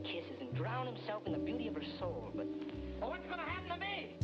kisses and drown himself in the beauty of her soul, but... Oh, what's gonna happen to me?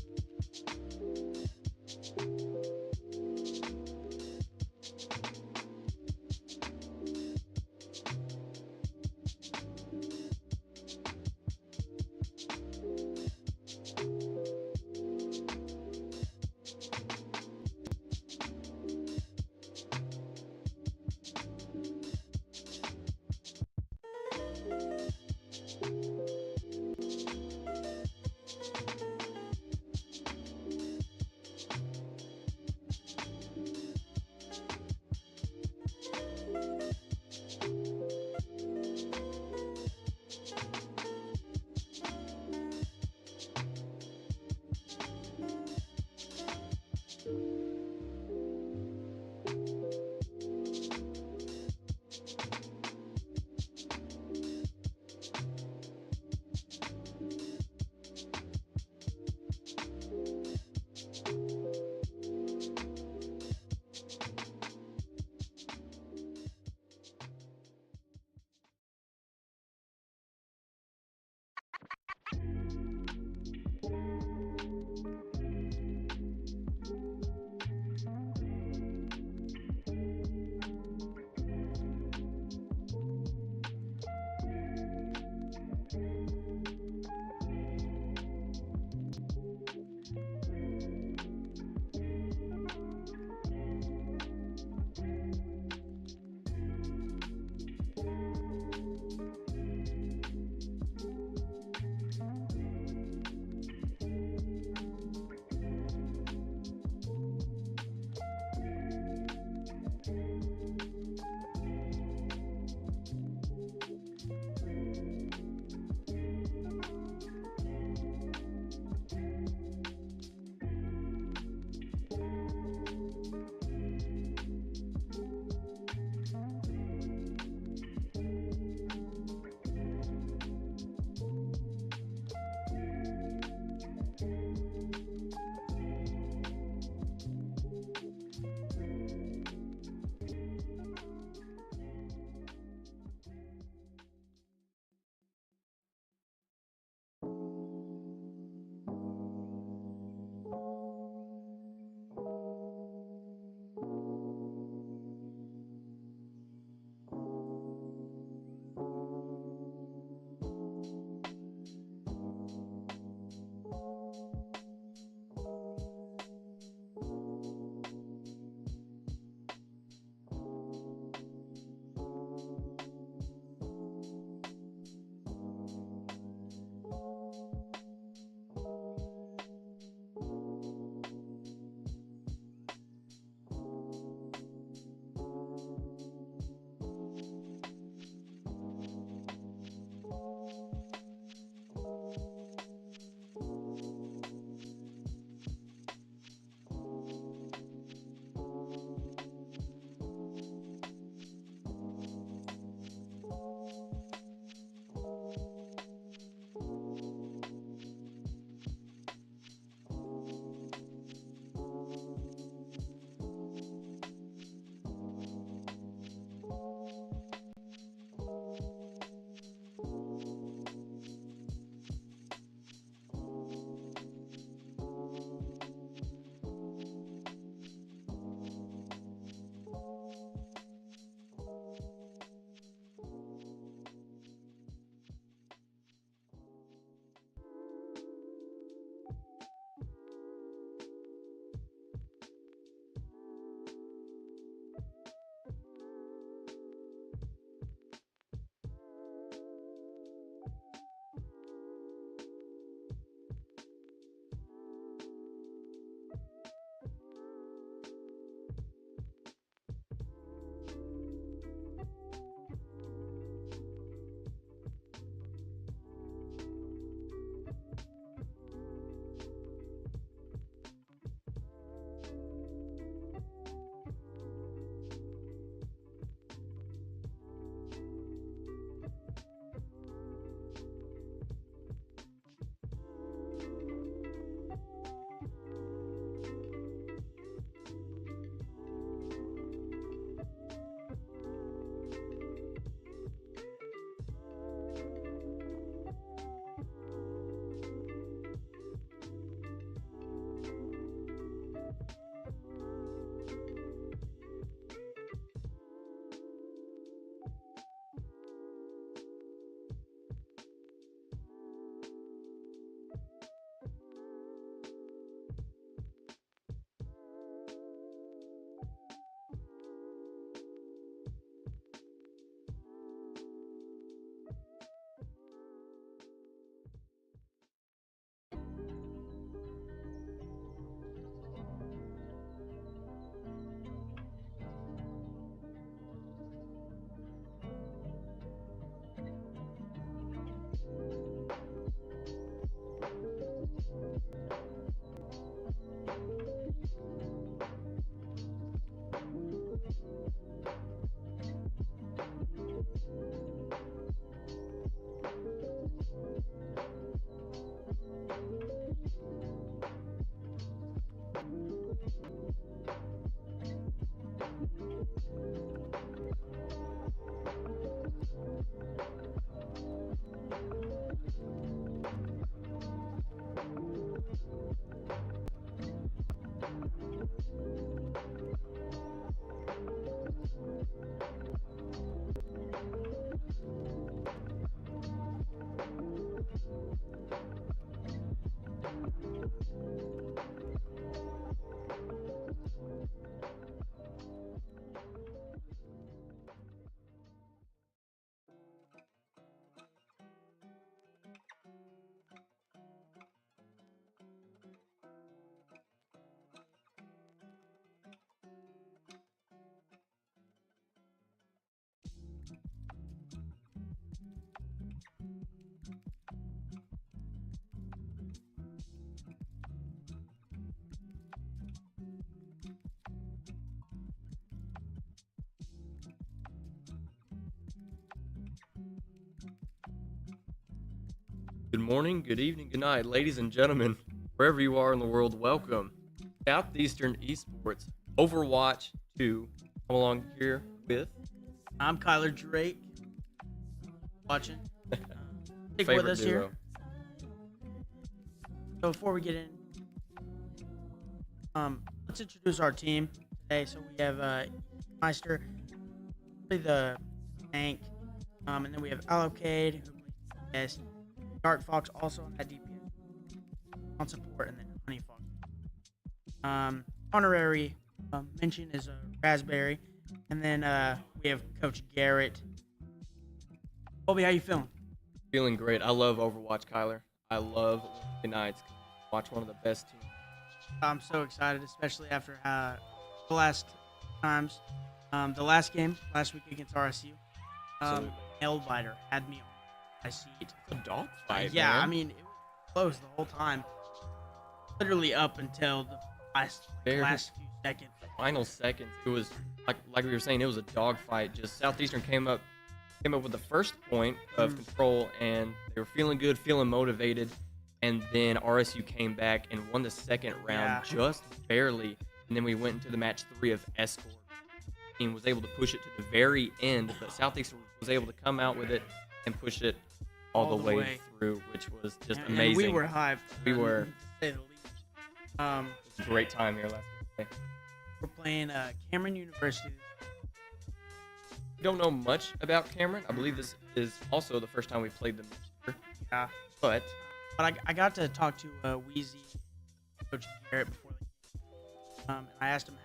Good morning, good evening, good night, ladies and gentlemen, wherever you are in the world, welcome. Southeastern Esports, Overwatch 2. Come along here with I'm Kyler Drake, watching. Stick with favorite us duo. here. So before we get in, let's introduce our team today. So we have Meister, the tank, and then we have Allocade, who plays DPS, Dark Fox also on that DPS on support, and then Honey Fox. Honorary mention is Raspberry, and then we have Coach Garrett. Colby, how you feeling? Feeling great. I love Overwatch, Kyler. I love Wednesday nights. Watch one of the best teams. I'm so excited, especially after the last times. The last game last week against RSU, Absolutely. Nailbiter had me on my seat. It's a dogfight, Yeah, man. I mean, it was close the whole time. Literally up until the last few seconds. Final seconds. It was like we were saying, it was a dogfight. Just Southeastern came up with the first point of control, and they were feeling good, feeling motivated, and then RSU came back and won the second round just barely. And then we went into the match 3 of Escort. The team was able to push it to the very end, but Southeastern was able to come out with it and push it all the way through, which was just amazing. And we were hyped. We were. To say the least. It was a great time here last week. We're playing Cameron University. We don't know much about Cameron. I believe this is also the first time we played them this year. Yeah. But I got to talk to Wheezy, Coach Garrett before the game. And I asked him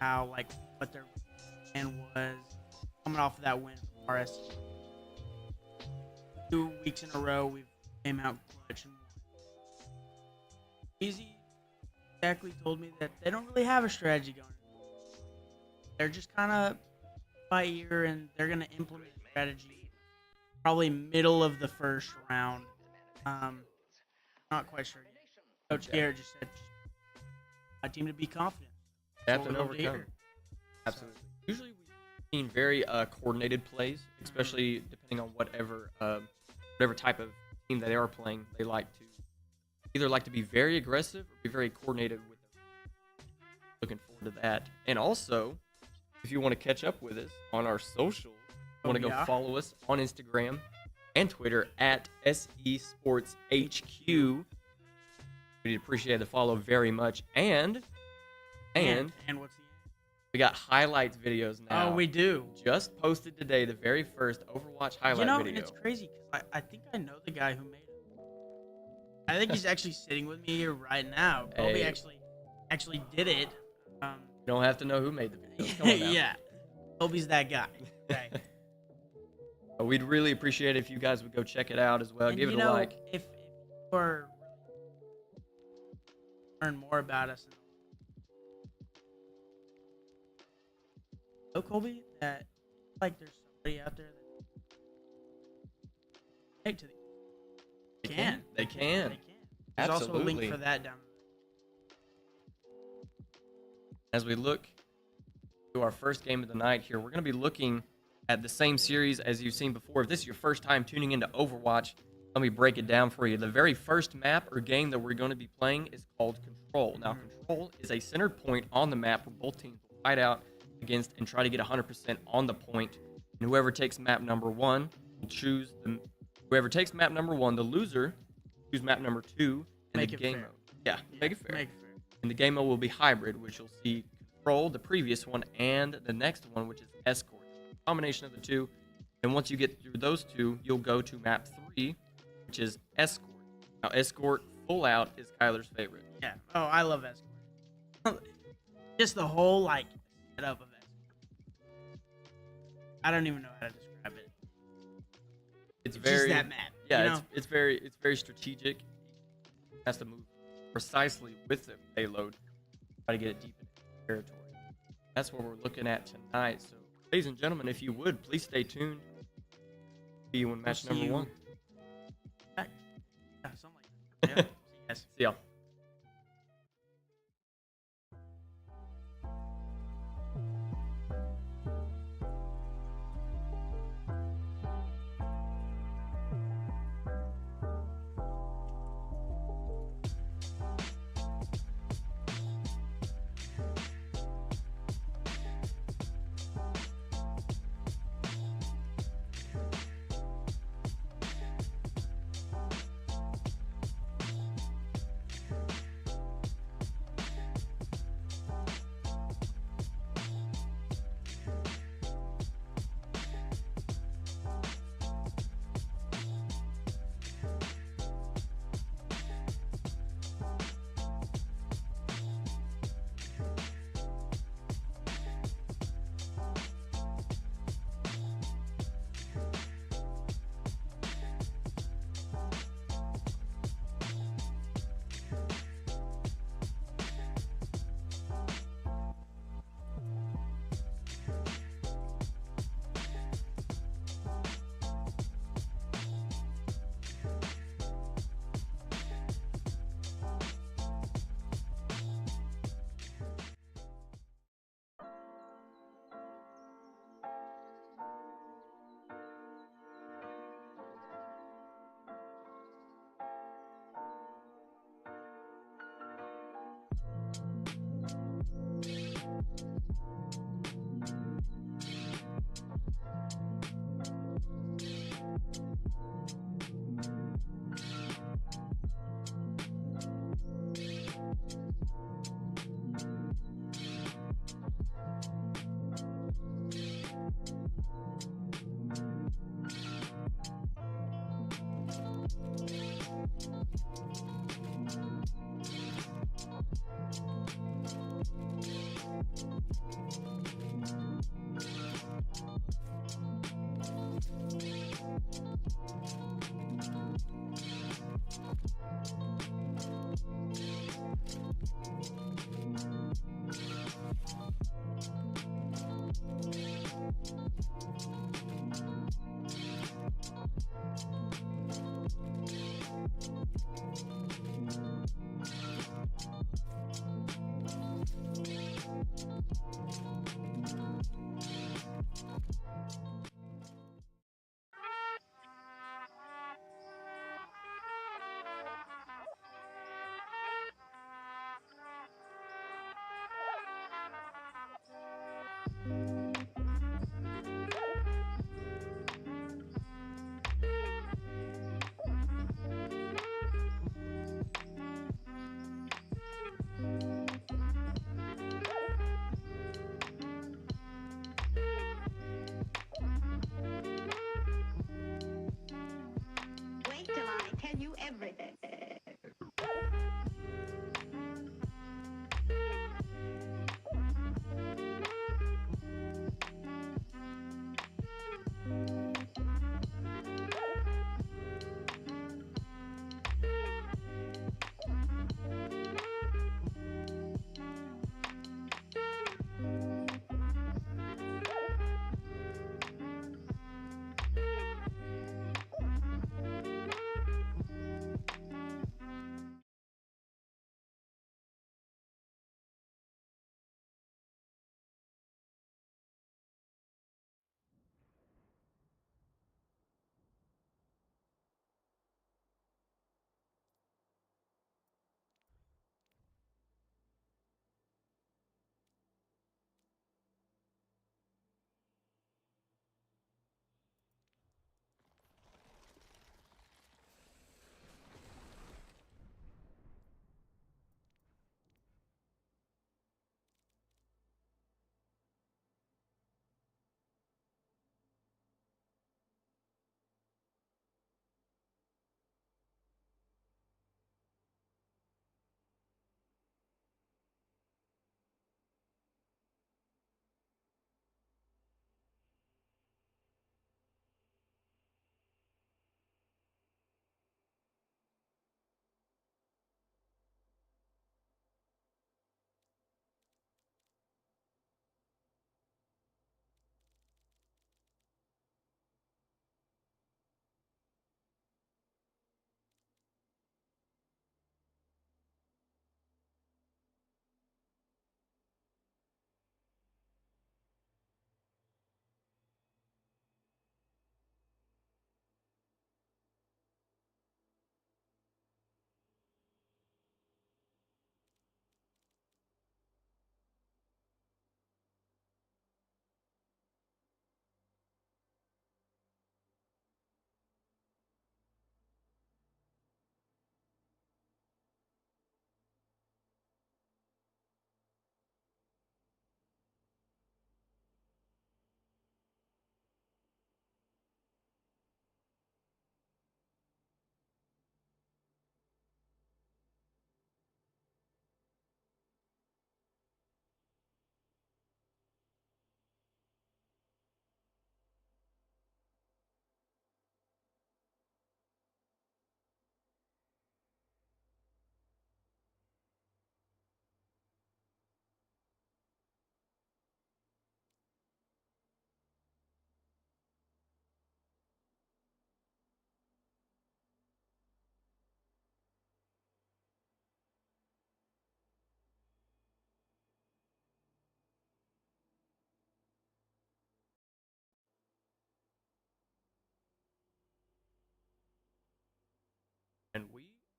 what their plan was coming off of that win from RSU. 2 weeks in a row, we've came out clutch and won. Wheezy exactly told me that they don't really have a strategy going. They're just kind of by ear, and they're going to implement a strategy probably middle of the first round. Not quite sure yet. Coach Garrett just said, "My team to be confident." they have to overcome. Absolutely. Usually we've seen very coordinated plays, especially depending on whatever type of team they are playing. They either like to be very aggressive or be very coordinated with them. Looking forward to that. And also, if you want to catch up with us on our socials, you want to go follow us on Instagram and Twitter at SESportsHQ. We'd appreciate the follow very much. And what's the we got highlights videos now. Oh, we do. Just posted today the very first Overwatch highlight video. And it's crazy because I think I know the guy who made it. I think he's actually sitting with me here right now. Colby actually did it. You don't have to know who made the video. Come on now. Yeah. Colby's that guy. Okay. We'd really appreciate it if you guys would go check it out as well. And give it a like. If you are learn more about us, know, Colby, that there's somebody out there that to the They can. There's Absolutely. also a link for that down As we look to our first game of the night here, we're going to be looking at the same series as you've seen before. If this is your first time tuning into Overwatch, let me break it down for you. The very first map or game that we're going to be playing is called Control. Now, Control is a centered point on the map where both teams will fight out against and try to get 100% on the point. And whoever takes map number 1 will choose whoever takes map number 1, the loser, choose map number 2 in the game mode. Yeah, make it fair. And the game mode will be hybrid, which you'll see Control, the previous one, and the next one, which is Escort. Combination of the two. And once you get through those two, you'll go to map 3, which is Escort. Now, Escort full out is Kyler's favorite. Yeah. Oh, I love Escalade. Just the whole like setup of Escalade. I don't even know how to describe it. It's Just very that map. yeah. You know? It's very strategic. It has to move precisely with the payload, try to get it deep into territory. That's what we're looking at tonight. So, ladies and gentlemen, if you would please stay tuned. See you in match See number you. 1. Yeah, something like that. Yeah. See you guys. See y'all.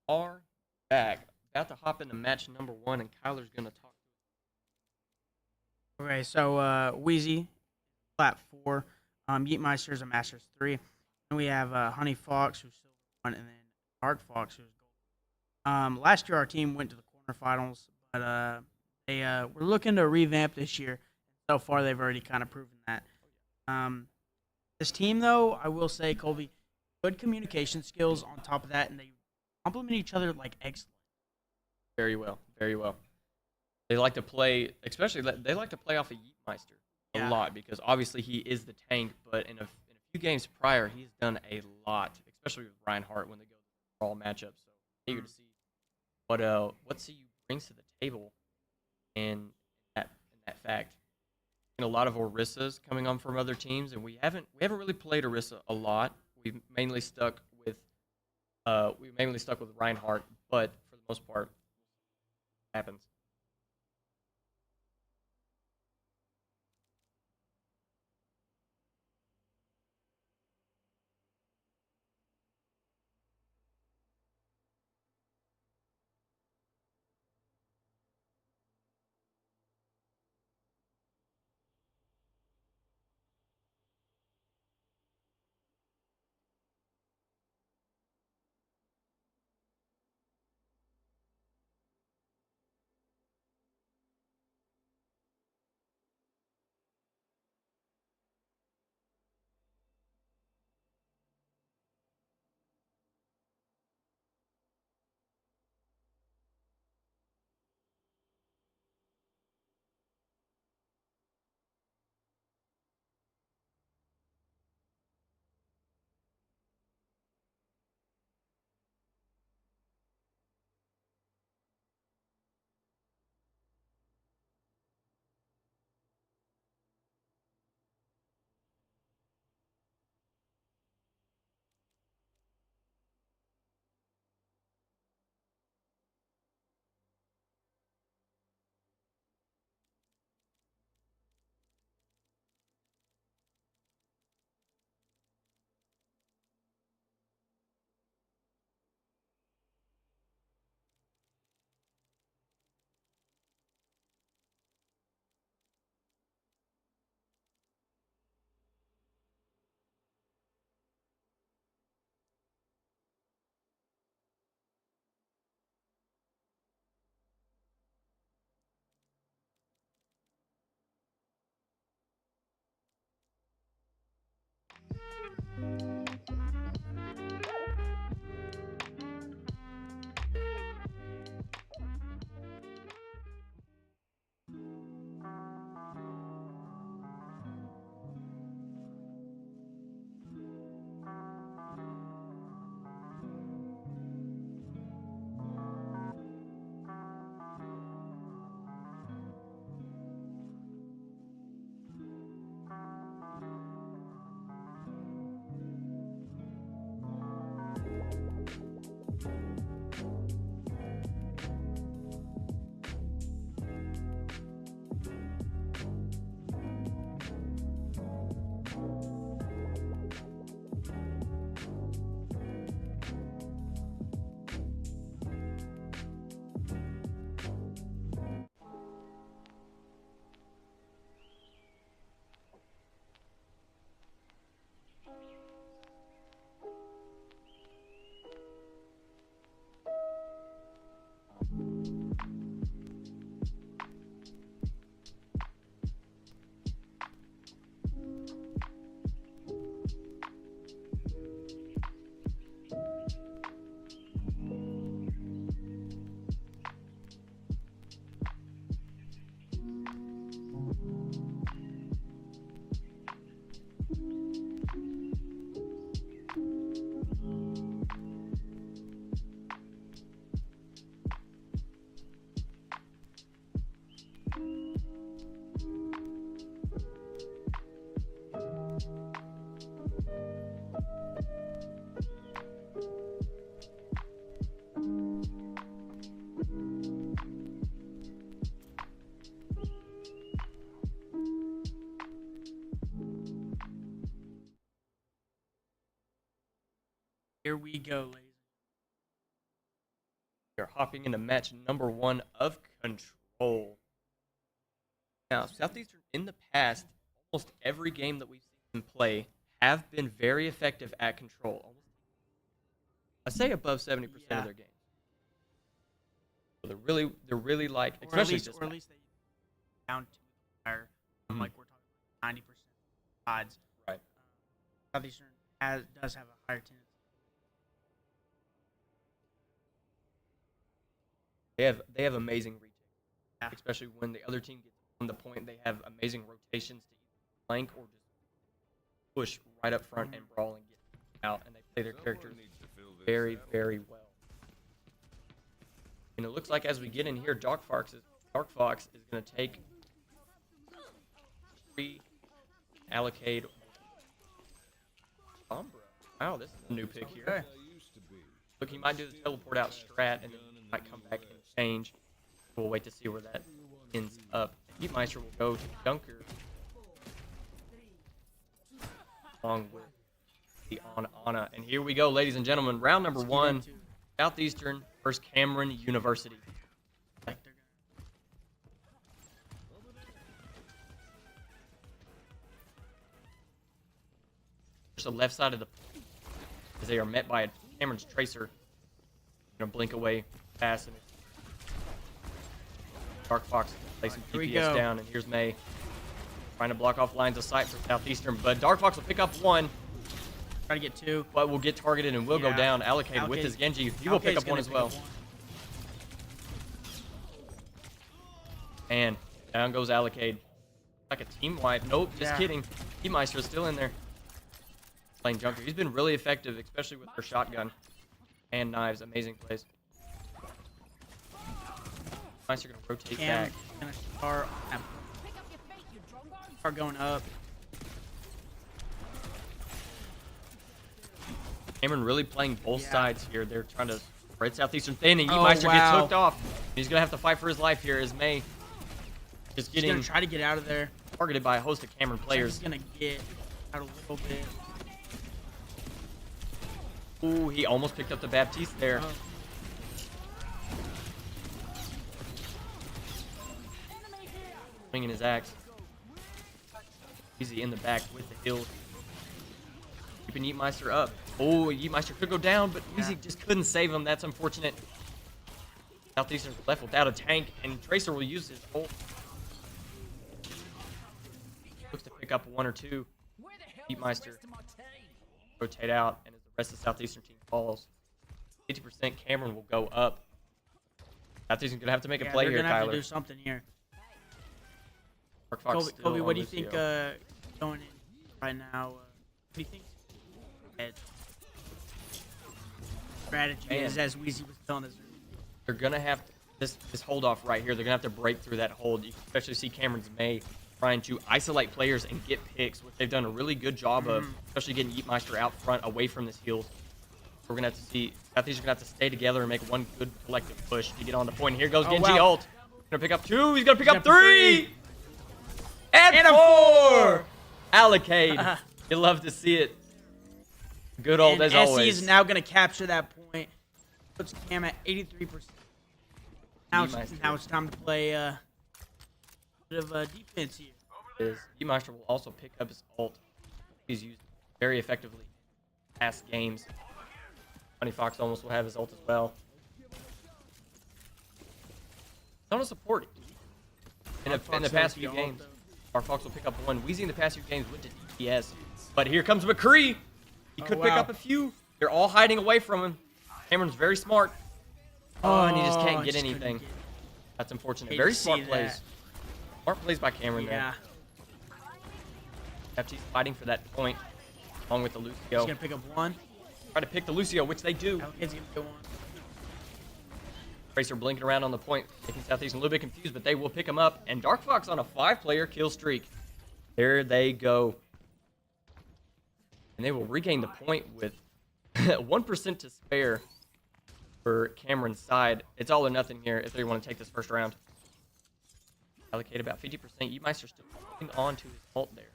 are back. About to hop into match number 1, and Kyler's going to talk. Okay, so Wheezy, plat 4. Yeetmeister's a Masters 3. And we have Honey Fox, who's silver 1, and then Dark Fox, who's gold. Last year, our team went to the quarterfinals, but they were looking to revamp this year. So far, they've already kind of proven that. This team, though, I will say, Colby, good communication skills on top of that, and they complement each other like excellent. Very well, very well. They like to play, especially they like to play off of Yeetmeister a lot because obviously he is the tank. But in a few games prior, he's done a lot, especially with Reinhardt when they go to all matchups. So eager to see what CU brings to the table in that fact. And a lot of Orissas coming on from other teams, and we haven't really played Orissa a lot. We've mainly stuck with Reinhardt, but for the most part, it happens. Here we go, ladies. are hopping into match number 1 of Control. Now, Southeastern in the past, almost every game that we've seen them play have been very effective at Control. I say above 70% of their games. So they're really like, especially or at least they down to higher. Like we're talking 90% odds. Right. Southeastern does have a higher tendency. They have amazing retake, especially when the other team gets on the point. They have amazing rotations to either flank or just push right up front and brawl and get out, and they play their characters very, very well. And it looks like as we get in here, Dark Fox is going to take 3 allocate Sombra. Wow, this is a new pick here. Okay. Look, he might do the teleport out strat, and then he might come back and change. We'll wait to see where that ends up. Heatmeister will go to Junker along with the Ana. And here we go, ladies and gentlemen. Round number 1, Southeastern versus Cameron University. There's the left side of the as they are met by Cameron's Tracer. Gonna blink away pass and Dark Fox play some DPS down, and here's May trying to block off lines of sight for Southeastern, but Dark Fox will pick up 1. Try to get 2, but will get targeted and will go down. Allocated with his Genji. He will pick up 1 as well. And down goes Allocated. Like a team wipe. Nope, just kidding. Heatmeister is still in there. Playing Junker. He's been really effective, especially with their shotgun and knives. Amazing plays. Meister gonna rotate back. Gonna start going up. Cameron really playing both sides here. They're trying to spread Southeastern thin, and Heatmeister gets hooked off. He's gonna have to fight for his life here as May just getting gonna try to get out of there. Targeted by a host of Cameron players. He's gonna get out a little bit. Ooh, he almost picked up the Baptiste there. Swinging his axe. Easy in the back with the heal. Keeping Yeetmeister up. Oh, Yeetmeister could go down, but Easy just couldn't save him. That's unfortunate. Southeastern's left without a tank, and Tracer will use his ult. Looks to pick up 1 or 2. Yeetmeister rotate out, and as the rest of the Southeastern team falls, 50% Cameron will go up. Southeastern's gonna have to make a play here, Tyler. They're gonna have to Tyler. do something here. Kobe, what do you think going in right now? What do you think strategy is, as Weezy was telling us? They're gonna have to, this hold off right here. They're gonna have to break through that hold. You can especially see Cameron's May trying to isolate players and get picks, which they've done a really good job of, especially getting Yeetmeister out front away from this heal. We're gonna have to see. Southeastern's gonna have to stay together and make one good collective push to get on the point. Here goes Genji ult. Gonna pick up 2. He's gonna pick up 3. And 4! Allocate. You love to see it. Good old as always. SC is now going to capture that point. Puts Cam at 83%. Now it's time to play a bit of defense here. Yeetmeister will also pick up his ult. He's used very effectively in past games. Honey Fox almost will have his ult as well. Ton of support in the past few games. Our Fox will pick up 1. Weezy in the past few games went to DPS. But here comes McCree. He could pick up a few. They're all hiding away from him. Cameron's very smart. Oh, and he just can't get anything. That's unfortunate. Very smart plays. Smart plays by Cameron there. Baptiste fighting for that point, along with the Lucio. He's going to pick up 1. Try to pick the Lucio, which they do. He's going to go 1. Tracer blinking around on the point, making Southeastern a little bit confused, but they will pick him up. And Dark Fox on a 5-player kill streak. There they go. And they will regain the point with 1% to spare for Cameron's side. It's all or nothing here if they want to take this first round. Allocate about 50%. Yeetmeister still holding on to his ult there.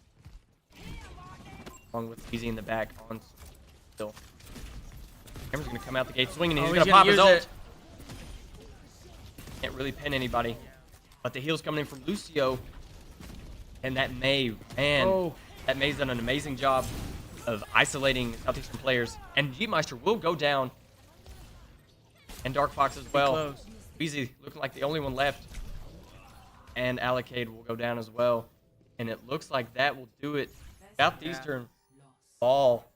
Along with Easy in the back on still. Cameron's going to come out the gate swinging, and he's going to pop his ult. Can't really pin anybody. But the heal's coming in from Lucio. And that May, man, that May's done an amazing job of isolating Southeastern players. And G-Meister will go down. And Dark Fox as well. Easy, looking like the only one left. And Allocade will go down as well. And it looks like that will do it. Southeastern fall.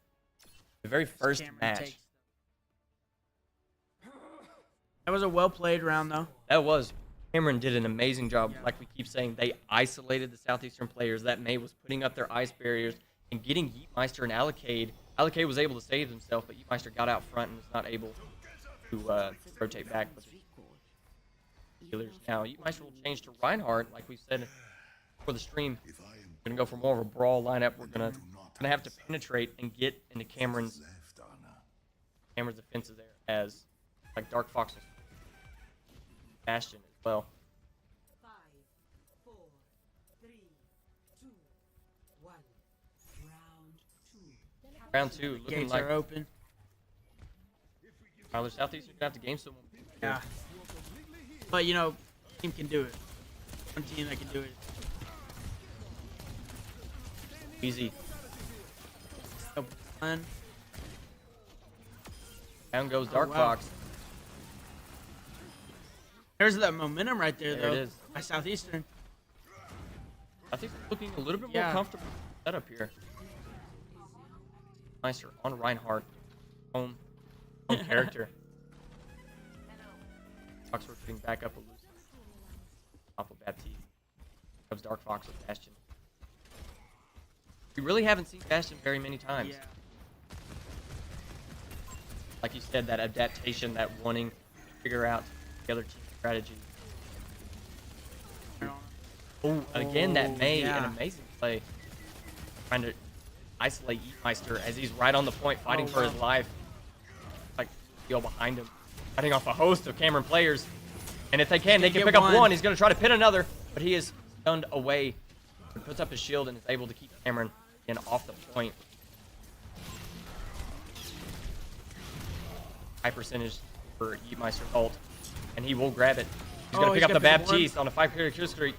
The very first match. That was a well-played round, though. That was. Cameron did an amazing job. Like we keep saying, they isolated the Southeastern players. That May was putting up their ice barriers and getting Yeetmeister and Allocade. Allocade was able to save himself, but Yeetmeister got out front and was not able to rotate back. But healers now. Yeetmeister will change to Reinhardt, like we said for the stream. We're gonna go for more of a brawl lineup. We're gonna have to penetrate and get into Cameron's defenses there, as like Dark Fox was Bastion as well. 5, 4, 3, 2, 1. Round two, looking Gates like are open. Tyler Southeastern gonna have to game someone. Yeah. But you know, team can do it. One team that can do it. Easy. One. Down goes Dark Fox. There's that momentum right there, There though. it is. By Southeastern. I think it's looking a little bit more comfortable setup here. Meister on Reinhardt. Home character. Fox rotating back up a loose. Off of Baptiste. Comes Dark Fox with Bastion. We really haven't seen Bastion very many times. Yeah. Like you said, that adaptation, that wanting to figure out the other team strategy. Oh, again, that May, an amazing play. Trying to isolate Yeetmeister as he's right on the point, fighting for his life. Like, feel behind him. Fighting off a host of Cameron players. And if they can pick up one. He's going to try to pin another, but he is stunned away. He puts up his shield and is able to keep Cameron in off the point. High percentage for Yeetmeister's ult. And he will grab it. He's going to pick up the Baptiste on a 5-player kill streak.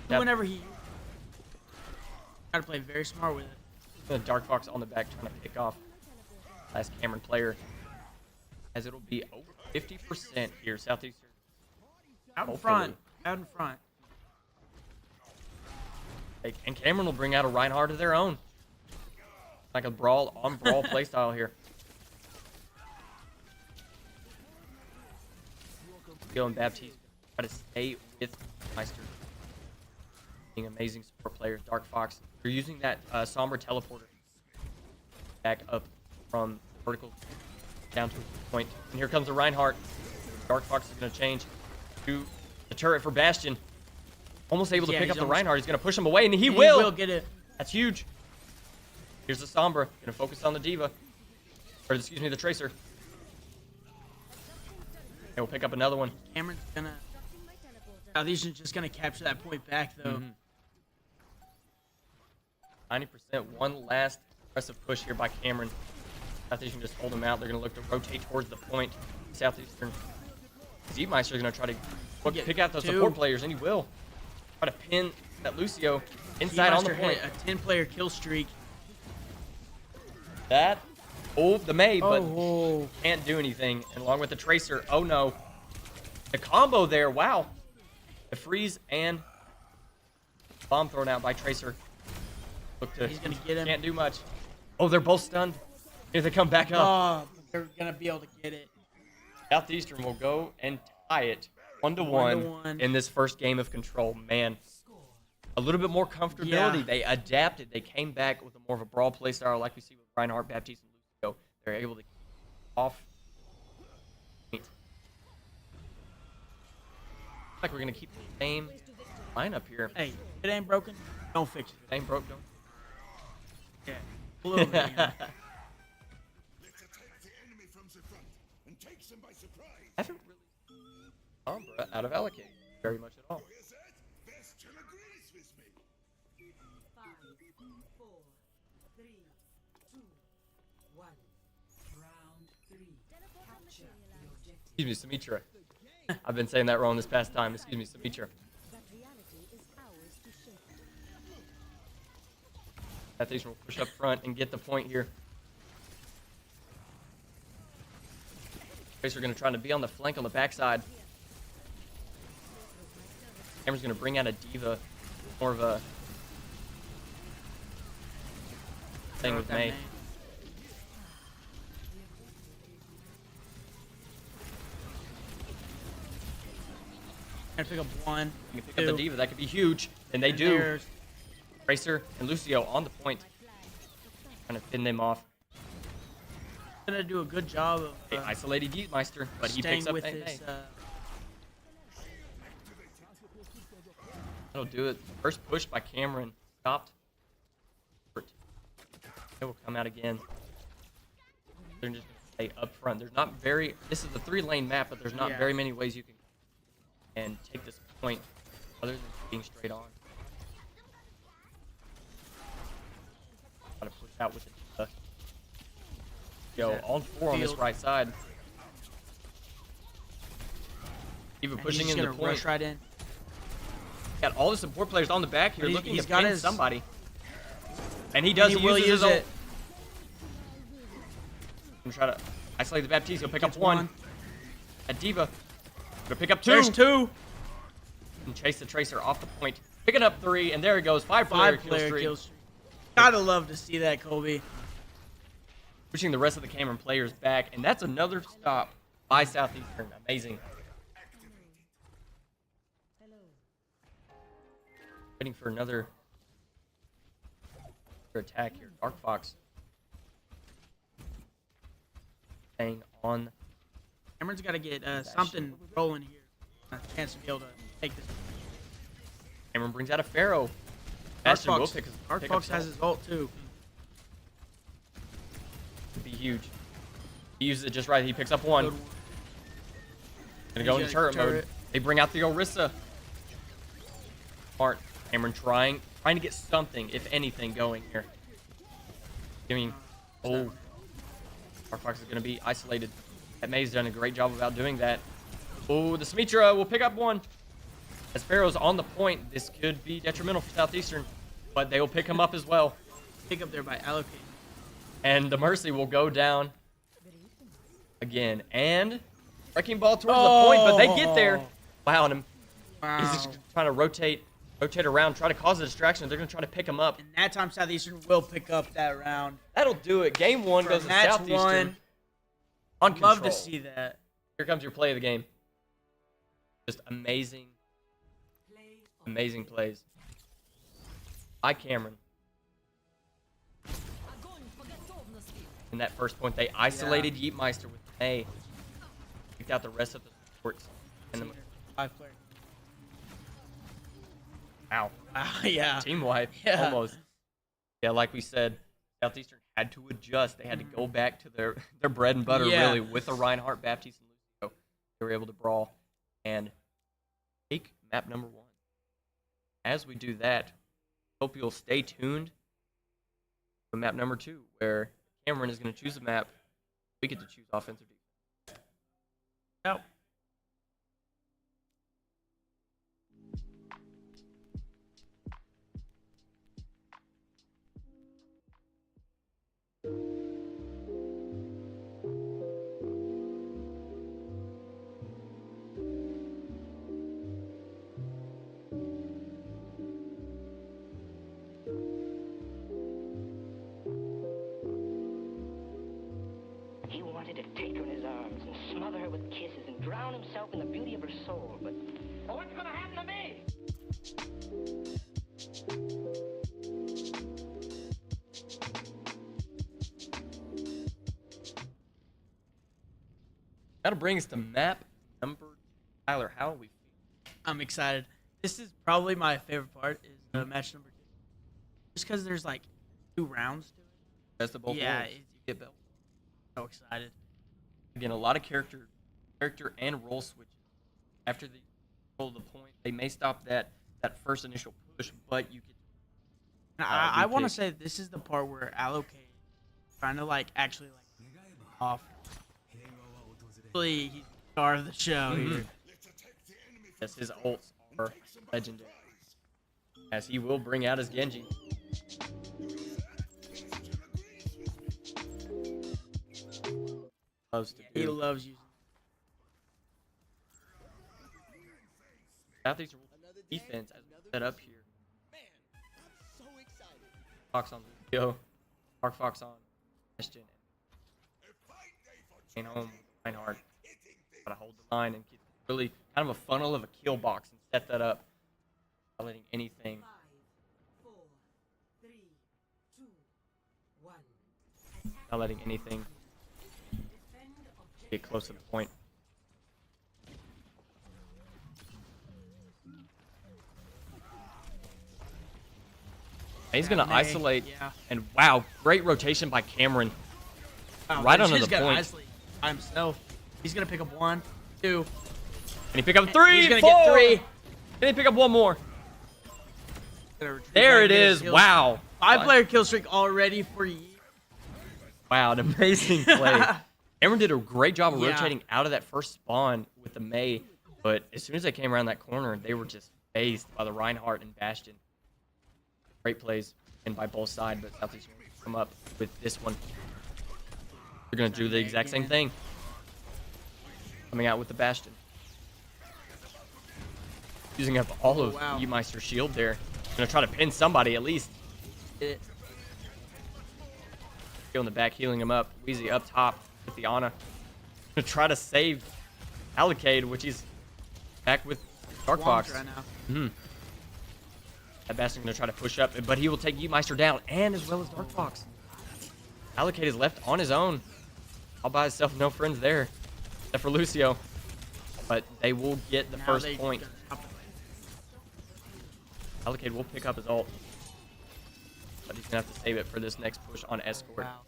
Whenever he gotta play very smart with it. The Dark Fox on the back trying to pick off last Cameron player. As it'll be over 50% here, Southeastern. Out in front. Out in front. And Cameron will bring out a Reinhardt of their own. Like a brawl on brawl playstyle here. Gil and Baptiste try to stay with Meister. Being amazing support players. Dark Fox. They're using that Sombra teleporter. Back up from vertical down to a point. And here comes the Reinhardt. Dark Fox is going to change to the turret for Bastion. Almost able to pick up the Reinhardt. He's going to push him away, and he will. He will get it. That's huge. Here's the Sombra. Going to focus on the Diva. Or, excuse me, the Tracer. And we'll pick up another one. Cameron's going to... Southeastern's just going to capture that point back, though. 90%. One last aggressive push here by Cameron. Southeastern just hold him out. They're going to look to rotate towards the point. Southeastern. Yeetmeister is going to try to pick out the support players, and he will. Try to pin that Lucio inside on the point. A 10-player kill streak. That, the May, but can't do anything. And along with the Tracer, oh no. The combo there, wow. The freeze and bomb thrown out by Tracer. He's going to get him. Can't do much. Oh, they're both stunned. Here they come back up. Oh, they're going to be able to get it. Southeastern will go and tie it 1-1 in this first game of Control. Man, a little bit more comfortability. Yeah. They adapted. They came back with a more of a brawl play style like we see with Reinhardt, Baptiste, and Lucio. They're able to keep off. Looks like we're going to keep the same lineup here. Hey, if it ain't broken, don't fix it. If it ain't broke, don't. Yeah. A little bit. I haven't really seen Sombra out of Allocate very much at all. 5, 4, 3, 2, 1. Excuse me, Sumitra. I've been saying that wrong this past time. Excuse me, Sumitra. Southeastern will push up front and get the point here. Tracer going to try to be on the flank on the backside. Cameron's going to bring out a diva. More of a thing with May. Gonna pick up one. You can pick up the diva. That could be huge. And they do. Tracer and Lucio on the point. Trying to pin them off. Gonna do a good job of They isolated Yeetmeister, but he picks up with May. his, That'll do it. First push by Cameron. Stopped. It will come out again. They're just going to stay up front. There's not very... This is a 3-lane map, but there's not very many ways you can and take this point other than being straight on. Gotta push out with it. Yo, on 4 on this right side. Even pushing in the point. Rush right in. Got all the support players on the back here looking to got pin somebody. And he does. He will use it. I'm trying to isolate the Baptiste. He'll pick up one. A diva. Gonna pick up 2. There's 2. And chase the Tracer off the point. Picking up 3, and there he goes. 5-player kill streak. Gotta love to see that, Kobe. Pushing the rest of the Cameron players back, and that's another stop by Southeastern. Amazing. Waiting for another attack here. Dark Fox staying on. Cameron's got to get something rolling here. A chance to be able to take this. Cameron brings out a Pharaoh. Dark Fox has his ult too. Could be huge. He uses it just right. He picks up one. Gonna go into turret mode. They bring out the Orisa. Smart. Cameron trying to get something, if anything, going here. I mean, Dark Fox is gonna be isolated. That May's done a great job about doing that. Oh, the Sumitra will pick up one. As Pharaoh's on the point, this could be detrimental for Southeastern, but they will pick him up as well. Pick up there by allocating. And the Mercy will go down again. And wrecking ball towards the point, but they get there. Wow, and he's just trying to rotate around, try to cause a distraction. They're going to try to pick him up. And that time, Southeastern will pick up that round. That'll do it. Game 1 goes to Southeastern. On control. Love to see that. Here comes your play of the game. Just amazing plays by Cameron. In that first point, they isolated Yeetmeister with A. Picked out the rest of the supports. And 5-player. Wow. Yeah. Team wipe. Yeah. Almost. Yeah, like we said, Southeastern had to adjust. They had to go back to their bread and butter, really, with the Reinhardt, Baptiste, and Lucio. They were able to brawl and take map number 1. As we do that, hope you'll stay tuned for map number 2, where Cameron is going to choose a map. We get to choose offensive defense. Out. He wanted to take her in his arms and smother her with kisses and drown himself in the beauty of her soul, but... Oh, what's gonna happen to me? That'll bring us to map number... Tyler, how are we feeling? I'm excited. This is probably my favorite part, is match number 2. Just because there's like 2 rounds to it. Best of both worlds. You get built. So excited. Again, a lot of character and role switches. After they control the point, they may stop that first initial push, but you can. I want to say this is the part where allocate trying to like actually like off. Really, he's the star of the show here. Yes, his ults are legendary. As he will bring out his Genji. Loves to He do. loves using. Southeastern defense as we set up here. Fox on Lucio. Mark Fox on Christian. And home Reinhardt. Gotta hold the line and get really kind of a funnel of a kill box and set that up. Not letting anything. 5, 4, 3, 2, 1. Not letting anything get close to the point. He's gonna isolate, Yeah. and wow, great rotation by Cameron. Wow, Right but under he's the gonna point. isolate by himself. He's gonna pick up 1, 2. Can he pick up 3? He's gonna 4? get 3. Can he pick up 1 more? Gonna retreat There back it to his is. heels. Wow. 5-player kill streak already for you. Wow, an amazing play. Cameron did a great job of Yeah. rotating out of that first spawn with the Mei, but as soon as they came around that corner, they were just phased by the Reinhardt and Bastion. Great plays, and by both sides, but Southeastern come up with this one. They're going to do the exact same thing. Coming out with the Bastion. Using up all of wow. Meister's shield there. Going to try to pin somebody at least. Go in the back, healing him up. Weezy up top with the Ana. Going to try to save Alicade, which he's back with Dark Swamped Fox. right now. That Bastion's going to try to push up, but he will take Meister down, and as well as Dark Fox. Alicade is left on his own. All by himself, no friends there. Except for Lucio. But they will get the Now first they point. gonna stop it. Alicade will pick up his ult. But he's going to have to save it for this next push on Escort. Wow.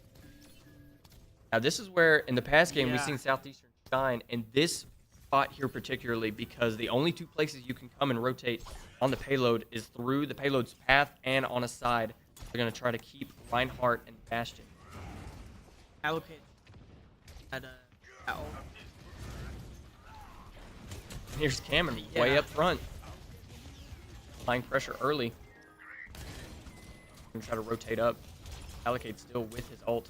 Now, this is where, in the past game, we've Yeah. seen Southeastern shine, and this spot here particularly, because the only two places you can come and rotate on the payload is through the payload's path and on a side. They're going to try to keep Reinhardt and Bastion. Allocate. At, ult. And here's Cameron, way Yeah. up front. Applying pressure early. Gonna try to rotate up. Allocate's still with his ult.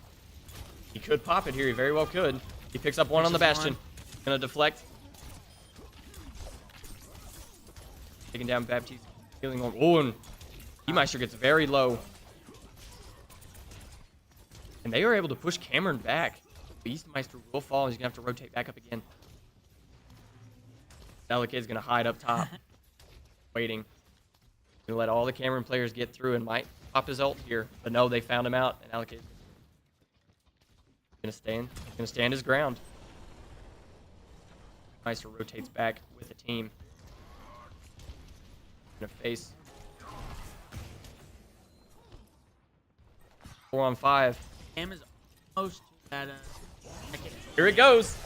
He could pop it here, he very well could. He picks up one on the Bastion. Gonna deflect. Taking down Baptiste. Healing on. Oh, and Meister gets very low. And they are able to push Cameron back. Beastmeister will fall. He's gonna have to rotate back up again. Delicate's gonna hide up top, waiting. Gonna let all the Cameron players get through and might pop his ult here, but no, they found him out. And Allocate gonna stand his ground. Meister rotates back with the team. Gonna face 4 on 5. Cam is almost to that. Here it goes.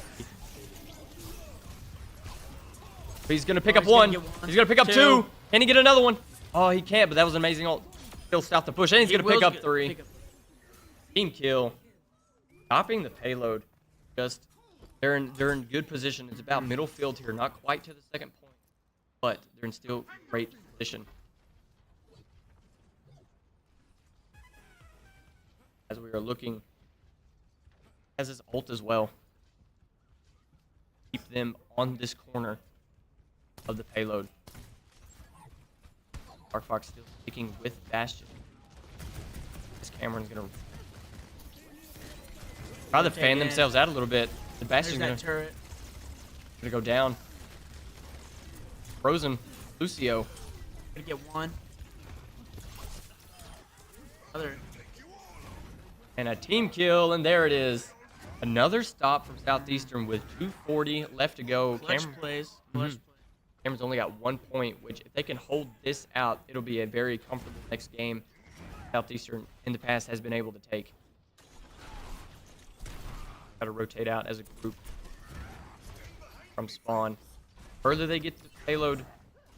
He's gonna pick Oh, up he's gonna one. get one. He's gonna pick up 2. Two. Can he get another one? Oh, he can't, but that was an amazing ult. Still stop the push, and he's gonna pick up 3. Team kill. Stopping the payload. Just they're in good position. It's about middle field here, not quite to the second point, but they're in still great position. As we are looking, has his ult as well. Keep them on this corner of the payload. Dark Fox still sticking with Bastion. This Cameron's gonna try to fan themselves out a little bit. The Bastion's There's that gonna turret. go down. Frozen. Lucio. Gonna get 1. Other. And a team kill, and there it is. Another stop from Southeastern with 2:40 left to go. Clutch plays. Clutch plays. Cameron's only got 1 point, which if they can hold this out, it'll be a very comfortable next game. Southeastern in the past has been able to take. Got to rotate out as a group from spawn. Further they get the payload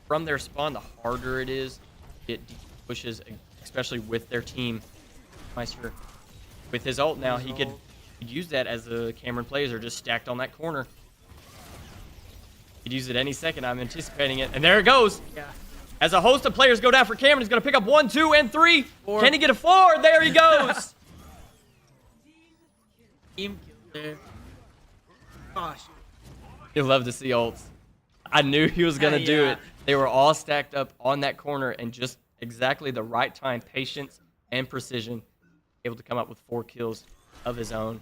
from their spawn, the harder it is to get deep pushes, especially with their team. Meister with his ult now, he could use that as the Cameron players are just stacked on that corner. Could use it any second. I'm anticipating it. And there it goes. Yeah. As a host of players go down for Cameron, he's going to pick up 1, 2, and 3. 4. Can he get a 4? There he goes. Team kill there. Gosh. You'll love to see ults. I knew he was going to do Yeah. it. They were all stacked up on that corner and just exactly the right time, patience and precision, able to come up with 4 kills of his own.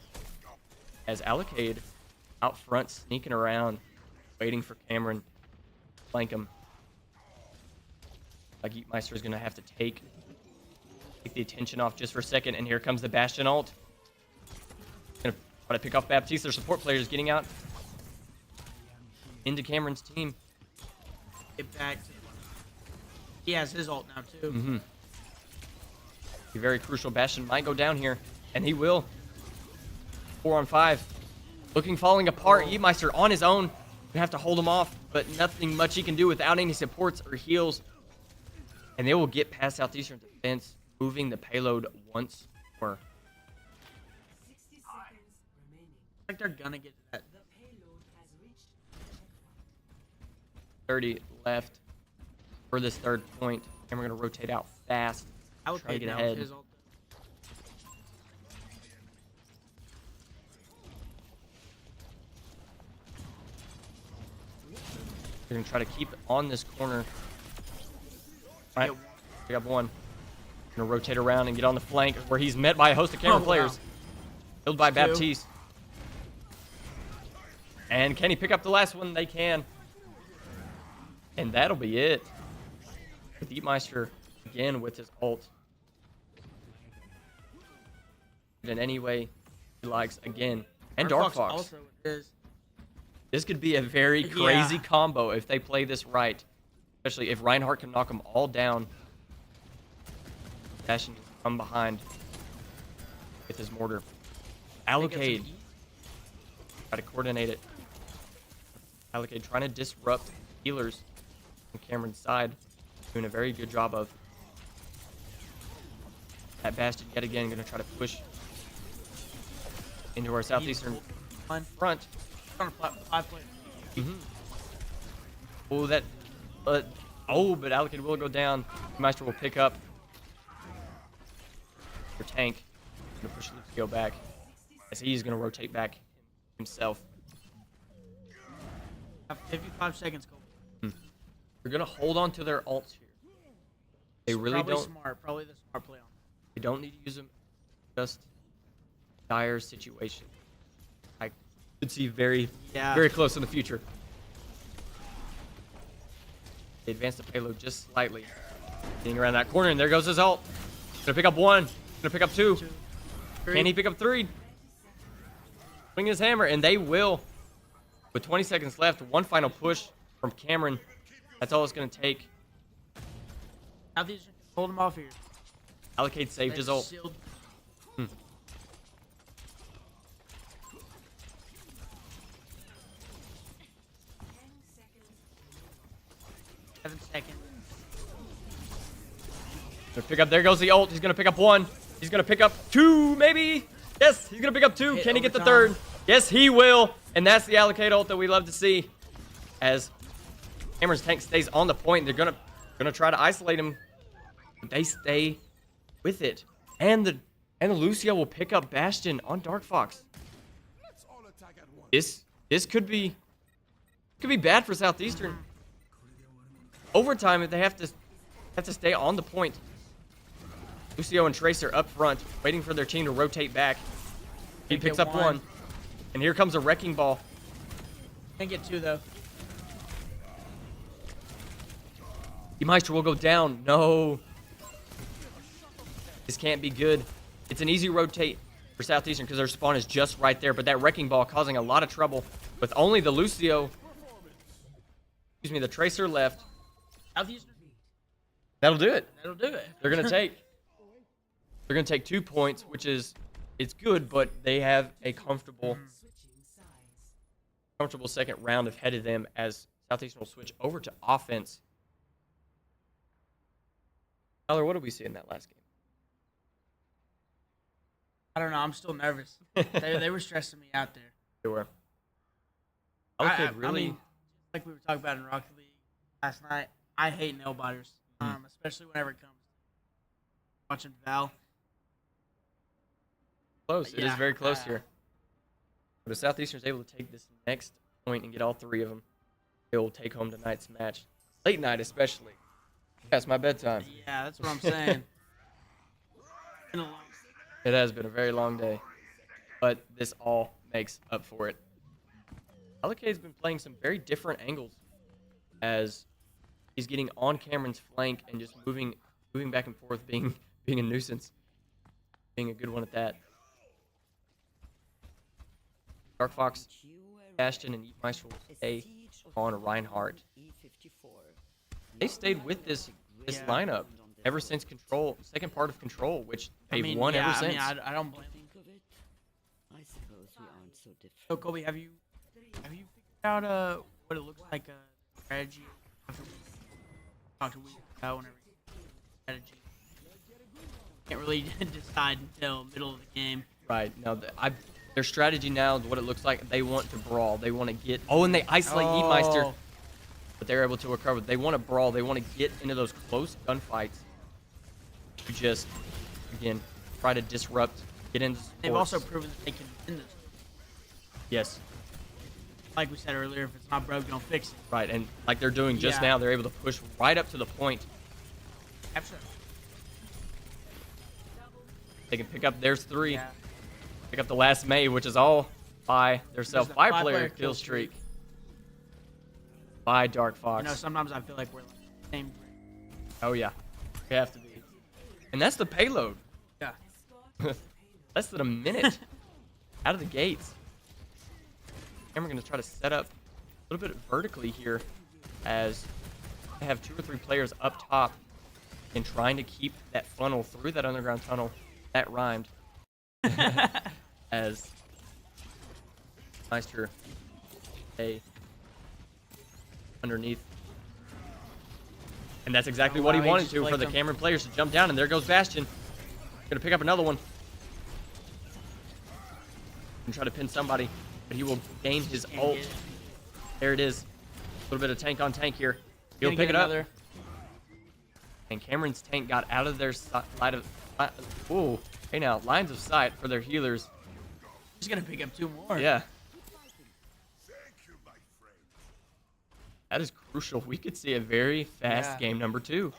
As Allocade out front, sneaking around, waiting for Cameron to flank him. Like Yeetmeister is going to have to take the attention off just for a second. And here comes the Bastion ult. Going to try to pick off Baptiste. Their support players getting out into Cameron's team. Get back to he has his ult now too. Mm-hmm. A very crucial. Bastion might go down here, and he will. 4 on 5. Looking falling apart. Yeetmeister on his own. We have to hold him off, but nothing much he can do without any supports or heals. And they will get past Southeastern defense, moving the payload once more. 60 seconds remaining. I think they're gonna get to that. The payload has reached 30 left for this 3rd point, and we're going to rotate out fast. I would Try to pay get down ahead. his ult. They're going to try to keep it on this corner. All right, pick up 1. Going to rotate around and get on the flank where he's met by a host of Cameron players. Wow. Killed by 2. Baptiste. And can he pick up the last one? They can. And that'll be it. With Yeetmeister again with his ult. In any way he likes again. And Dark Fox. Also with his. This could be a very crazy combo if they play this right. Especially if Reinhardt can knock them all down. Bastion from behind with his mortar. Allocade. Try to coordinate it. Allocade trying to disrupt healers on Cameron's side. Doing a very good job of. That Bastion yet again going to try to push into our Southeastern front. On 5 players. Oh, that. But Allocade will go down. Meister will pick up your tank. Going to push Lucio back as he's going to rotate back himself. 55 seconds, Cole. They're going to hold on to their ults here. They really Probably don't. smart. Probably the smart play on. They don't need to use them. Just dire situation. I could see very close in the future. They advance the payload just slightly. Getting around that corner, and there goes his ult. Gonna pick up 1. Gonna pick up 2. 3. Can he pick up 3? Swing his hammer, and they will. With 20 seconds left, 1 final push from Cameron. That's all it's gonna take. Southeastern, hold him off here. Allocade saved his ult. Sealed. 7 seconds. Gonna pick up. There goes the ult. He's gonna pick up 1. He's gonna pick up 2, maybe. Yes, he's gonna pick up 2. Hit Can he get the overtime. 3rd? Yes, he will. And that's the Allocade ult that we love to see. As Cameron's tank stays on the point, they're gonna try to isolate him. But they stay with it. And the Lucio will pick up Bastion on Dark Fox. This could be bad for Southeastern. Overtime if they have to stay on the point. Lucio and Tracer up front, waiting for their team to rotate back. He Can't picks get up 1. 1. And here comes a wrecking ball. Can't get 2 though. Meister will go down. No. This can't be good. It's an easy rotate for Southeastern because their spawn is just right there. But that wrecking ball causing a lot of trouble with only the Lucio. Excuse me, the Tracer left. Southeastern. That'll do it. That'll do it. They're gonna take 2 points, which is it's good, but they have a comfortable second round ahead of them as Southeastern will switch over to offense. Tyler, what did we see in that last game? I don't know. I'm still nervous. They were stressing me out there. They were. I Allocade really mean, like we were talking about in Rocket League last night, I hate nail biters, especially whenever it comes to watching Val. Close. It is Yeah, very close here. But if Southeastern is able to take this next point and get all 3 of them, they'll take home tonight's match. Late night, especially. That's my bedtime. Yeah, that's what I'm saying. It's been a long It has been a very long day, but this all makes up for it. Alakay's been playing some very different angles as he's getting on Cameron's flank and just moving back and forth, being a nuisance, being a good one at that. Dark Fox, Bastion, and Eatmeister will stay on Reinhardt. They stayed with this lineup ever since second part of Control, which they've won ever since. I don't blame them. I suppose we aren't so different. So Kobe, have you figured out what it looks like strategy after we talked a week about whenever you strategy? Can't really decide until middle of the game. Right. Now, their strategy now is what it looks like. They want to brawl. They want to get... Oh, and they isolate Eatmeister. But they're able to recover. They want to brawl. They want to get into those close gunfights to just, again, try to disrupt, get into sports. They've also proven that they can win this. Yes. Like we said earlier, if it's not broke, don't fix it. Right, and like they're doing just now, they're able to push right up to the point. Absolutely. They can pick up, there's 3. Yeah. Pick up the last May, which is all by their There's the 5-player kill streak by Dark Fox. You know, sometimes I feel like we're like the same. Oh, yeah. We have to be. And that's the payload. Yeah. Less than a minute out of the gates. And we're going to try to set up a little bit vertically here as they have 2 or 3 players up top and trying to keep that funnel through that underground tunnel. That rhymed. As Meister underneath. And that's exactly what he wanted to, for the Cameron players to jump down. And there goes Bastion. Gonna pick up another one. And try to pin somebody. But he will gain his ult. There it is. A little bit of tank on tank here. He'll pick it up. And Cameron's tank got out of their side of... Ooh. Okay, now, lines of sight for their healers. He's gonna pick up 2 more. Yeah. That is crucial. We could see a very fast game number 2.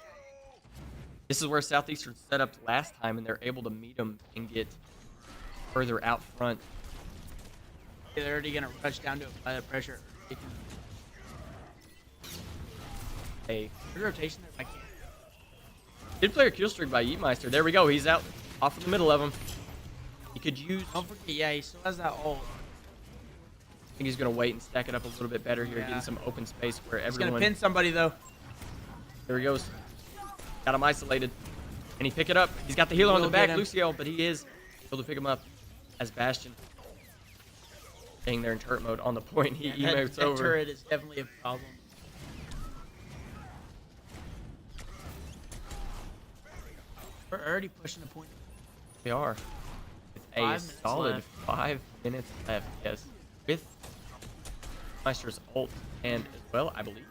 This is where Southeastern set up last time, and they're able to meet them and get further out front. They're already gonna rush down to apply the pressure. A Good rotation there by Cam. good player kill streak by Eatmeister. There we go. He's out off in the middle of them. He could use... Don't forget, yeah, he still has that ult. I think he's going to wait and stack it up a little bit better here, getting some open space where He's everyone... gonna pin somebody, though. There he goes. Got him isolated. And he pick it up. He's got the healer on the back, Lucio, but he is able to pick him up as Bastion. Staying there in turret mode on the point. He emotes that over. turret is definitely a problem. We're already pushing the point. They are. With a solid 5 minutes left, yes. With Meister's ult and as well, I believe.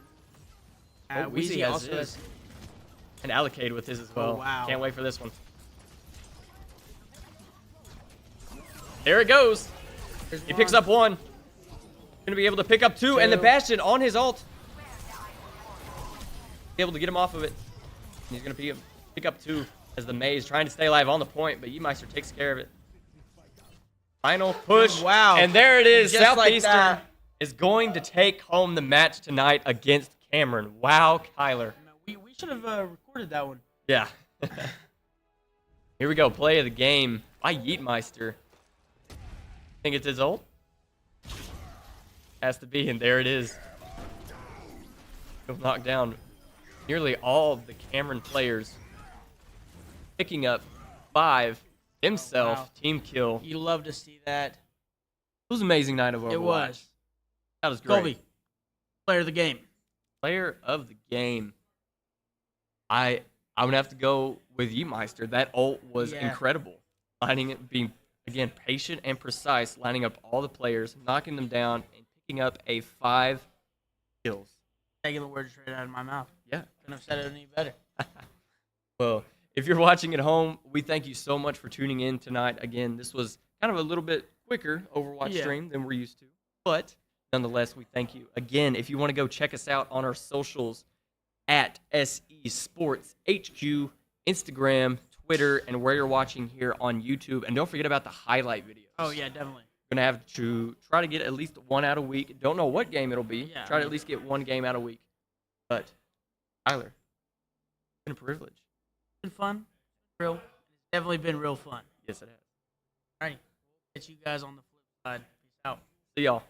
Weezy has also his. has... And Allocate with his as well. Oh, wow. Can't wait for this one. There it goes. He picks up 1. Gonna be able to pick up 2, and the Bastion on his ult. Be able to get him off of it. And he's gonna pick up 2 as the Maze trying to stay alive on the point, but Eatmeister takes care of it. Final push. Wow. And there it is. Just Southeastern like is going to take home the match tonight against Cameron. Wow, Kyler. We should have recorded that one. Yeah. Here we go. Play of the game by Yeetmeister. Think it's his ult? Has to be, and there it is. He'll knock down nearly all of the Cameron players. Picking up 5 himself. Wow. Team kill. You love to see that. It was an amazing night of Overwatch. It was. That was great. Colby, player of the game. Player of the game. I'm gonna have to go with Yeetmeister. That ult was incredible. Lining it, being again patient and precise, lining up all the players, knocking them down, and picking up a 5 Kills. Taking the words straight out of my mouth. Yeah. Couldn't have said it any better. Well, if you're watching at home, we thank you so much for tuning in tonight. Again, this was kind of a little bit quicker Overwatch stream than we're used to, but nonetheless, we thank you. Again, if you want to go check us out on our socials at SE Sports HQ, Instagram, Twitter, and where you're watching here on YouTube. And don't forget about the highlight videos. Oh, yeah, definitely. We're going to have to try to get at least one out a week. Don't know what game it'll be. Yeah, try to at least get one game out a week. But, Tyler, it's been a privilege. It's been fun. Real. It's definitely been real fun. Yes, it has. All right. Catch you guys on the flip side. Peace out. See y'all.